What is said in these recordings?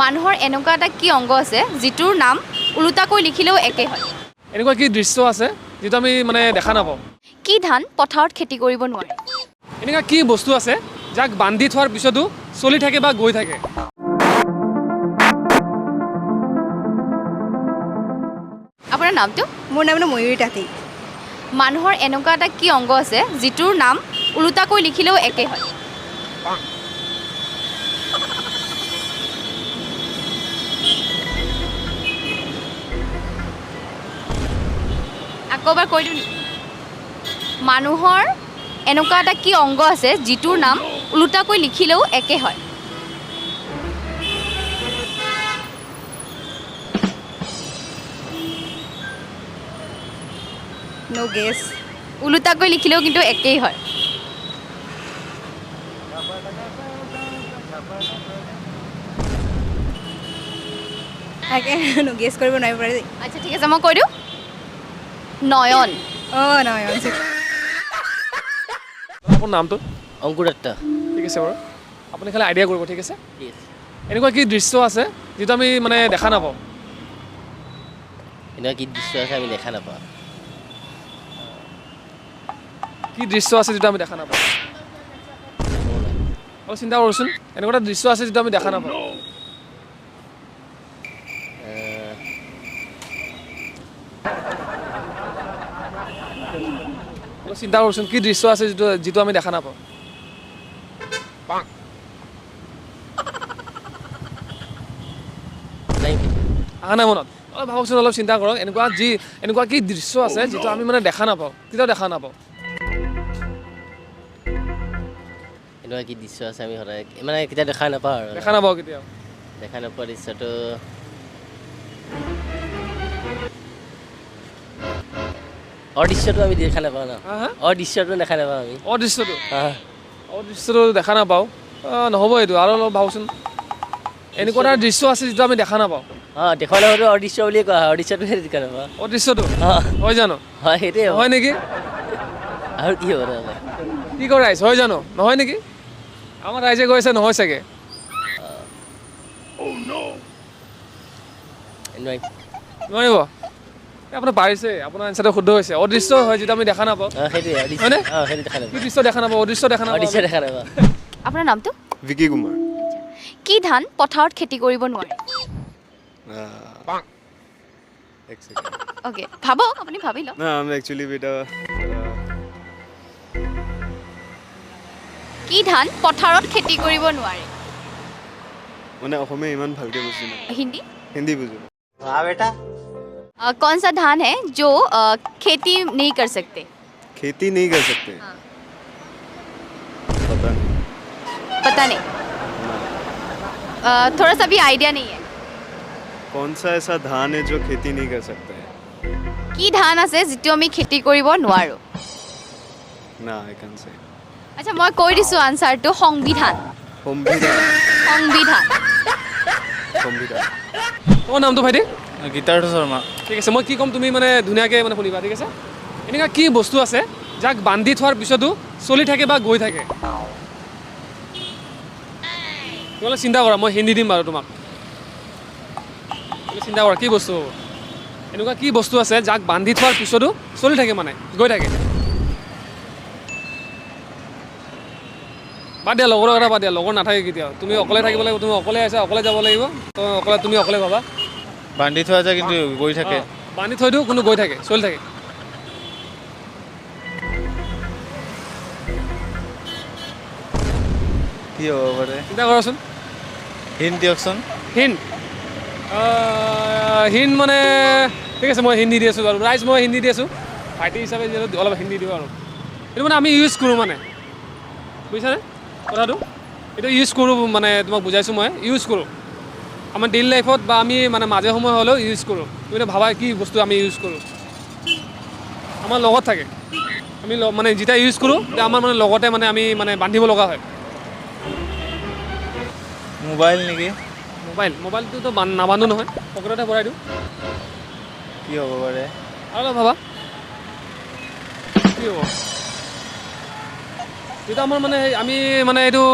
মানুহৰ এনেকুৱা এটা কি অংগ আছে যিটোৰ নাম উলুটাকৈ লিখিলেও একেই হয় এনেকুৱা কি দৃশ্য আছে যেটো আমি মানে দেখা নাপাওঁ কি ধান পথাৰত খেতি কৰিব নোৱাৰে এনেকুৱা কি বস্তু আছে যাক বান্ধি থোৱাৰ পিছতো চলি থাকে বা গৈ থাকে আপোনাৰ নামটো মোৰ নাম ময়ূৰী তাঁতী মানুহৰ এনেকুৱা এটা কি অংগ আছে যিটোৰ নাম উলুটাকৈ লিখিলেও একেই হয় আকৌ এবাৰ কৈ দিওঁ মানুহৰ এনেকুৱা এটা কি অংগ আছে যিটোৰ নাম উলুটাকৈ লিখিলেও একে হয় নো গেছ উলুটাকৈ লিখিলেও কিন্তু একেই হয় তাকে নো গেছ কৰিব নোৱাৰিব পাৰে আচ্ছা ঠিক আছে মই কৈ দিওঁ নয়ন অঁ নহয় আপোনাৰ নামটো অংকুৰ দত্ত ঠিক আছে বাৰু আপুনি খালি আইডিয়া কৰিব ঠিক আছে এনেকুৱা কি দৃশ্য আছে যেটো আমি মানে দেখা নাপাওঁ এনেকুৱা কি দৃশ্য আছে আমি দেখা নাপাওঁ কি দৃশ্য আছে যেটো আমি দেখা নাপাওঁ অলপ চিন্তা কৰকচোন এনেকুৱা এটা দৃশ্য আছে যেটো আমি দেখা নাপাওঁ অলপ চিন্তা কৰকচোন কি দৃশ্য আছে যেটো আমি দেখা নাপাওঁ আহা নাই মনত অলপ ভাবকচোন অলপ চিন্তা কৰক এনেকুৱা কি দৃশ্য আছে যেটো আমি মানে দেখা নাপাওঁ কেতিয়াও দেখা নাপাওঁ এনেকুৱা কি দৃশ্য আছে আমি সদায় মানে কেতিয়া দেখা নাপাওঁ আৰু দেখা নাপাওঁ কেতিয়াও দেখা নোপোৱা দৃশ্যটো অদৃশ্যটো আমি দেখা নাপাওঁ ন অদৃশ্যটো দেখা নাপাওঁ আমি অদৃশ্যটো দেখা নাপাওঁ নহ'ব এইটো আৰু অলপ ভাবচোন এনেকুৱা এটা দৃশ্য আছে যেটো আমি দেখা নাপাওঁ দেখুৱা নাপাওঁতো অদৃশ্য বুলিয়ে কোৱা হয় অদৃশ্যটোহে দেখা নাপাওঁ অদৃশ্যটো হয় জানো হয় সেইটোৱে হয় নেকি আৰু কি হ'ব তাহলে কি কৰে ৰাইজ হয় জানো নহয় নেকি আমাৰ ৰাইজে কৈ আছে নহয় চাগে নোৱাৰিব আপোনাৰ পাৰিছে আপোনাৰ এনচাৰটো শুদ্ধ হৈছে অদৃশ্য হয় যেটো আমি দেখা নাপাওঁ হয়নে কি দৃশ্য দেখা নাপাওঁ অদৃশ্য দেখা নাপাওঁ আপোনাৰ নামটো विकी कुमार কি ধান পথাৰত খেতি কৰিব নোৱাৰে एक सेकंड ওকে ভাবক আপুনি ভাবি লওক ना हम एक्चुअली बेटा কি ধান পথাৰত খেতি কৰিব নোৱাৰে মানে অসমে ইমান ভালকে বুজি না हिंदी हिंदी बुझो हाँ बेटा कौन सा धान है जो खेती नहीं कर सकते खेती नहीं कर सकते हाँ। पता नहीं पता नहीं थोड़ा सा भी आइडिया नहीं है कौन सा ऐसा धान है जो खेती नहीं कर सकता है কি ধান আছে যিটো আমি খেতি কৰিব নোৱাৰো ना आई कैन से আচ্ছা মই কৈ দিছো আনসাৰটো সংবিধান संविधान সংবিধান संविधान তোমাৰ নামটো ভাইটি গীতাৰ্থ শৰ্মা ঠিক আছে মই কি ক'ম তুমি মানে ধুনীয়াকৈ মানে শুনিবা ঠিক আছে এনেকুৱা কি বস্তু আছে যাক বান্ধি থোৱাৰ পিছতো চলি থাকে বা গৈ থাকে তোমালোকে চিন্তা কৰা মই হিন্দী দিম বাৰু তোমাক চিন্তা কৰা কি বস্তু হ'ব এনেকুৱা কি বস্তু আছে যাক বান্ধি থোৱাৰ পিছতো চলি থাকে মানে গৈ থাকে বাদ দিয়া লগৰ কথা বাদ দিয়া লগৰ নাথাকে কেতিয়াও তুমি অকলে থাকিব লাগিব তুমি অকলে আছা অকলে যাব লাগিব তুমি অকলে ভাবা বান্ধি থোৱা যায় কিন্তু গৈ থাকে বান্ধি থৈ দিওঁ কোনো গৈ থাকে চলি থাকে কি হ'ব পাৰে চিন্তা কৰাচোন হিন্ট দিয়কচোন হিন্দ মানে ঠিক আছে মই হিন্দী দি আছোঁ বাৰু ৰাইজ মই হিন্দী দি আছোঁ ভাইটি হিচাপে যিহেতু অলপ হিন্দী দিওঁ আৰু এইটো মানে আমি ইউজ কৰোঁ মানে বুজিছানে কথাটো এইটো ইউজ কৰোঁ মানে তোমাক বুজাইছোঁ মই ইউজ কৰোঁ আমাৰ ডেইলি লাইফত বা আমি মানে মাজে সময় হ'লেও ইউজ কৰোঁ তুমি ভাবা কি বস্তু আমি ইউজ কৰোঁ আমাৰ লগত থাকে আমি মানে যেতিয়া ইউজ কৰোঁ তেতিয়া আমাৰ মানে লগতে মানে আমি মানে বান্ধিব লগা হয় মোবাইল নেকি মোবাইলটোতো নাবান্ধো নহয় পকেটতে ভৰাই দিওঁ কি হ'ব পাৰে আৰু অলপ ভাবা কি হ'ব এইটো আমাৰ মানে আমি মানে এইটো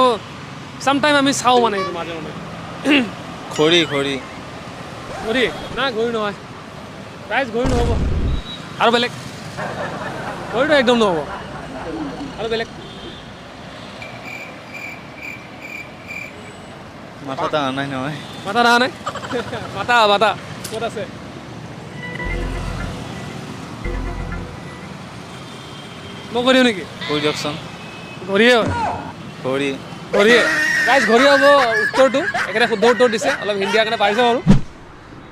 চামটাইম আমি চাওঁ মানে এইটো মাজে মানে খৰি খৰি ঘড়ী না ঘড়ী নহয় ৰাইজ ঘড়ী নহ'ব আৰু বেলেগ ঘড়ীটো একদম নহ'ব আৰু বেলেগ মাথাত অহা নাই নহয় মাথা দেখা নাই মাথা মাথা ক'ত আছে মই কৈ দিওঁ নেকি কৈ দিয়কচোন ঘড়ীয়ে হয় খৰি ঘড়ীয়ে ৰাইজ ঘড়ী হ'ব উত্তৰটো একেবাৰে শুদ্ধ উত্তৰ দিছে অলপ হিন্দী কাৰণে পাৰিছে বাৰু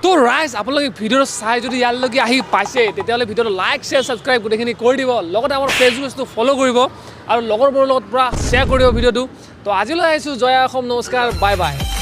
তো ৰাইজ আপোনালোকে ভিডিঅ'টো চাই যদি ইয়ালৈকে আহি পাইছে তেতিয়াহ'লে ভিডিঅ'টো লাইক শ্বেয়াৰ ছাবস্ক্ৰাইব গোটেইখিনি কৰি দিব লগতে আমাৰ ফেচবুক পেজটো ফ'ল' কৰিব আৰু লগৰবোৰৰ লগত পূৰা শ্বেয়াৰ কৰি দিব ভিডিঅ'টো তো আজিলৈ আহিছোঁ জয় অসম নমস্কাৰ বাই বাই